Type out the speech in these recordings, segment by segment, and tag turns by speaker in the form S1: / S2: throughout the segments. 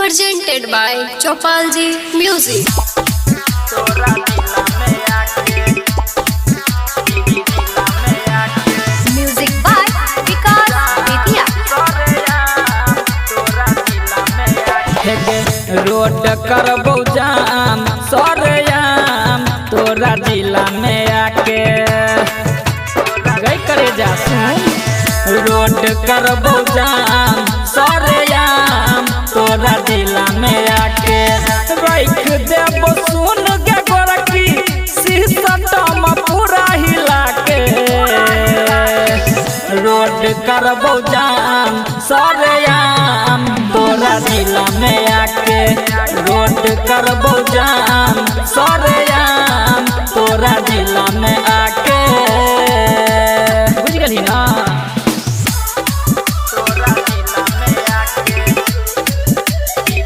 S1: presented by Chopalji Music. Music by Vikas Vidya.
S2: Road करबो जाम सरेआम तोरा जिला में आके गई करे जा रोड करबो जाम सरेआम तोरा जिला में आके रख देबो सुन के गोरकी सिस्टम पूरा हिला के रोड करबो जाम सरेआम तोरा जिला में आके रोड करबो जाम सरेआम तोरा जिला में आके बुझ गली ना तोरा जिला में आके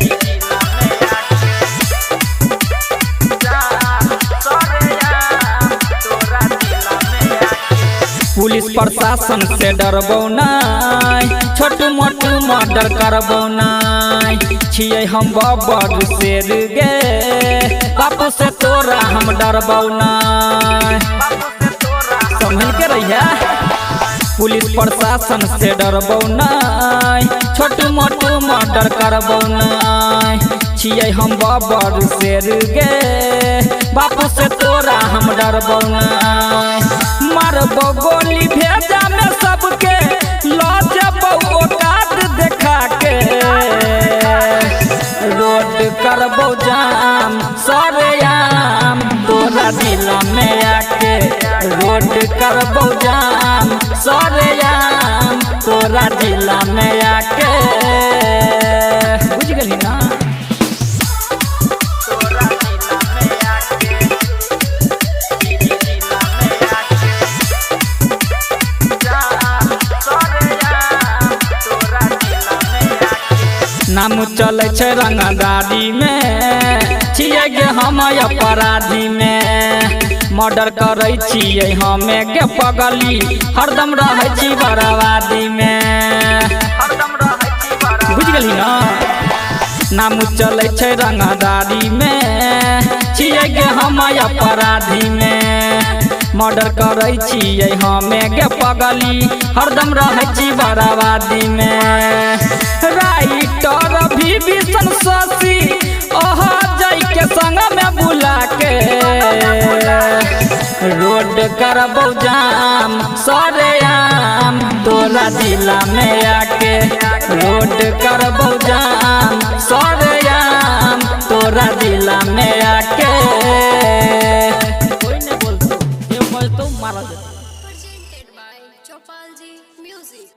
S2: जिला में आके जाम सरेआम तोरा जिला में आके पुलिस प्रशासन से डरबो नाई छोट मोट मर्डर करबो नाई छियै हम बड़ शेर गे बापू से तोरा हम डरबो नाई समझ के रहिया पुलिस प्रशासन से डरबो नाई छोट मोट मर्डर करबो नाई छियै हम बड़ शेर गे बापू से तोरा हम डरबो नाई मारबो गोली भेजा में सबके लजबो औकात देखा के रोड करबो जाम सरेआम तोरा जिला में आके रोड करबो जाम सरेआम तोरा जिला में आके बुझ गली ना नाम चले छे रंगदारी में छियै गे हम अपराधी में मर्डर करे छियै हमे गे पगली हरदम रहे छी बर्बादी में बुझ गली ना नाम चले छे रंगदारी में छियै गे हम अपराधी में मर्डर करे छियै हमे गे पगली हरदम रहे छी बर्बादी में राइटर भी विष्णु शशि ओह जई के संग में बुला के रोड करबो जाम सरेआम तोरा जिला में आके रोड करबो जाम सरेआम तोरा जिला में आके कोई नहीं बोलतो ये बोलतो मारा
S1: Presented by Chopalji Music.